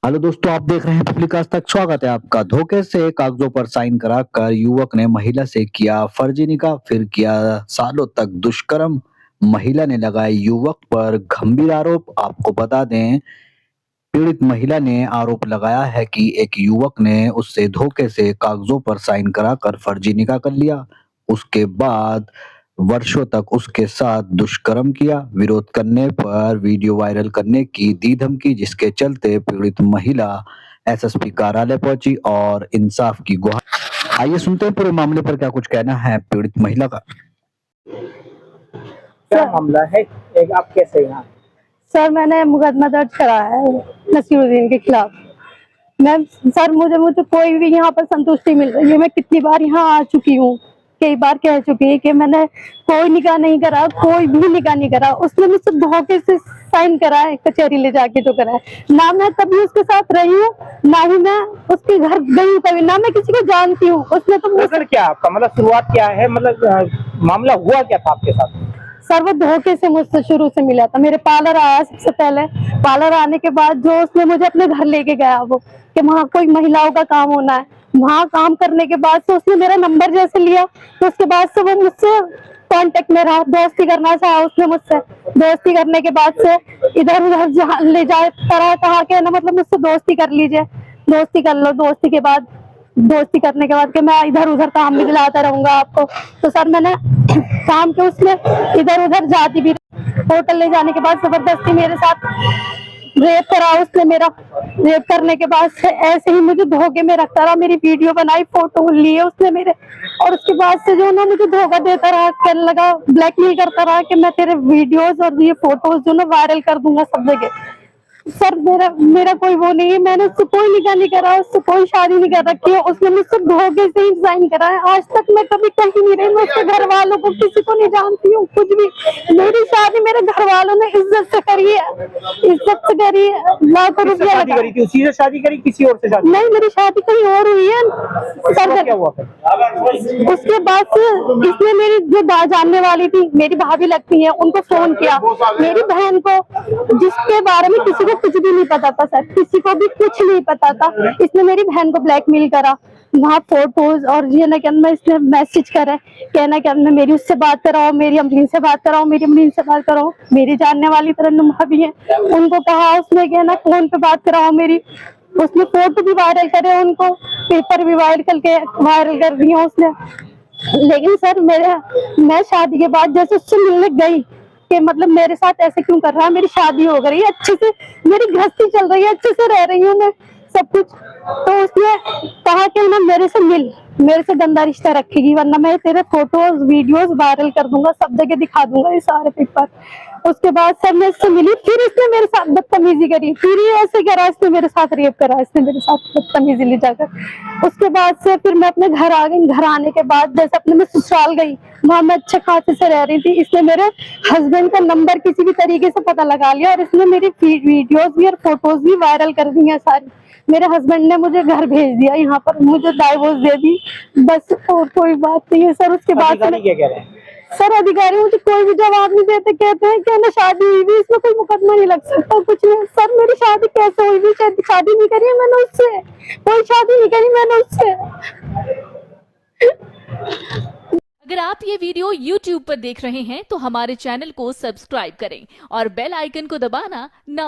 Hello दोस्तों, आप देख रहे हैं पब्लिक आज तक। स्वागत है आपका। धोखे से कागजों पर साइन कराकर युवक ने महिला से किया फर्जी निकाह, फिर किया सालों तक दुष्कर्म। महिला ने लगाए युवक पर गंभीर आरोप। आपको बता दें, पीड़ित महिला ने आरोप लगाया है कि एक युवक ने उससे धोखे से कागजों पर साइन कराकर फर्जी निकाह कर लिया। उसके बाद वर्षों तक उसके साथ दुष्कर्म किया। विरोध करने पर वीडियो वायरल करने की दी धमकी, जिसके चलते पीड़ित महिला एसएसपी कार्यालय पहुंची और इंसाफ की गुहार। आइए सुनते हैं पूरे मामले पर क्या कुछ कहना है पीड़ित महिला का। क्या मामला है? एक आप कैसे यहाँ? सर, मैंने मुकदमा दर्ज कराया है नसीरुद्दीन के खिलाफ। मैम सर, मुझे कोई भी यहाँ पर संतुष्टि मिल रही है। मैं कितनी बार यहाँ आ चुकी हूँ, कई बार कह चुकी है कि मैंने कोई निकाह नहीं करा, कोई भी निकाह नहीं करा। उसने मुझसे धोखे से साइन कराए, कचहरी ले जाके जो कराए। ना मैं कभी उसके साथ रही हूँ, ना ही मैं उसके घर गई हूँ कभी, ना मैं किसी को जानती हूँ। उसने तो मुझसे क्या आपका मतलब शुरुआत क्या है, मतलब मामला हुआ क्या था आपके साथ? सर, वो धोखे से मुझसे शुरू से मिला था। मेरे पार्लर आया सबसे पहले। पार्लर आने के बाद जो उसने मुझे अपने घर लेके गया, वो कि वहाँ कोई महिलाओं का काम होना है। वहाँ काम करने के बाद से उसने मेरा नंबर जैसे लिया, तो उसके बाद से वो मुझसे कांटेक्ट में रहा, दोस्ती करना चाहा उसने मुझसे। दोस्ती करने के बाद से इधर उधर ले जाए, तरह कहा के ना, मतलब मुझसे दोस्ती कर लीजिए, दोस्ती कर लो। दोस्ती करने के बाद कि मैं इधर उधर काम भी दिलाता रहूंगा आपको। तो सर, मैंने काम के उसमें इधर उधर जाती भी। होटल ले जाने के बाद जबरदस्ती मेरे साथ रेप करा उसने मेरा। रेप करने के बाद से ऐसे ही मुझे धोखे में रखता रहा। मेरी वीडियो बनाई, फोटो लिए उसने मेरे, और उसके बाद से जो ना मुझे धोखा देता रहा, कहने लगा, ब्लैकमेल करता रहा कि मैं तेरे वीडियोस और ये फोटोज जो ना वायरल कर दूंगा सब जगह। सर, मेरा कोई वो नहीं है। मैंने उससे कोई निकाह नहीं करा, उससे कोई शादी नहीं कर रखी है। उसने मुझसे धोखे से ही साइन करा है। आज तक मैं कभी कहीं नहीं रही। मैं उसके घर वालों को किसी को नहीं जानती हूँ, कुछ भी। मेरी शादी मेरे घर वालों ने इज्जत से करी है, इज्जत से करी है। लाखों रुपया शादी करी थी? उसी से शादी करी, किसी और से शादी? नहीं, मेरी शादी कहीं और हुई है। सर, क्या हुआ फिर? उसके बाद से इसने मेरी जो जानने वाली थी, मेरी भाभी लगती है, उनको फोन किया। मेरी बहन को, जिसके बारे में किसी को कुछ भी नहीं पता था सर, किसी को भी कुछ नहीं पता था, इसने मेरी बहन को ब्लैकमेल करा। वहाँ फोटोज और ये ना क्या, इसने मैसेज करे, कहना क्या, मेरी उससे बात कराओ, मेरी अमरीन से बात कराओ, मेरी अमरीन से बात कराओ। मेरी जानने वाली तरन्नुम भाभी है, उनको कहा उसने, कहना फोन पे बात कराओ मेरी। उसने फोटो भी वायरल करे, उनको पेपर भी वायरल कर दिया उसने। लेकिन सर, मैं शादी के बाद जैसे उससे मिलने गई कि मतलब मेरे साथ ऐसे क्यों कर रहा है, मेरी शादी हो गई, अच्छे से मेरी गृहस्थी चल रही है, अच्छे से रह रही हूँ मैं, सब कुछ। तो उसने कहा कि ना मेरे से मिल, मेरे से गंदा रिश्ता रखेगी, वरना मैं तेरे फोटोज वीडियोस वायरल कर दूंगा, सब जगह दिखा दूंगा ये सारे पेपर। उसके बाद सर मैं इससे मिली, फिर इसने मेरे साथ बदतमीजी करी, फिर ये ऐसे करा, इसने मेरे साथ रेप करा, इसने मेरे साथ बदतमीजी ले जाकर। उसके बाद से फिर मैं अपने घर आ गई। घर आने के बाद जैसे अपने मैं ससुराल गई, वहां मैं अच्छे खासे से रह रही थी। इसने मेरे हस्बैंड का नंबर किसी भी तरीके से पता लगा लिया, और इसने मेरी वीडियोस भी और फोटोज भी वायरल कर दी है सारी। मेरे हस्बैंड ने मुझे घर भेज दिया, यहाँ पर मुझे डाइवोर्स दे दी, बस और कोई बात नहीं है सर। उसके बाद क्या कह रहे हैं सर, अधिकारी मुझे कोई भी जवाब नहीं देते, कहते हैं कि ना शादी हुई भी, इसमें कोई मुकदमा नहीं लग सकता, कुछ नहीं। सर, मेरी शादी कैसे हुई भी? शादी नहीं करी है मैंने उससे, कोई शादी नहीं करी मैंने उससे। अगर आप ये वीडियो YouTube पर देख रहे हैं तो हमारे चैनल को सब्सक्राइब करें और बेल आइकन को दबाना ना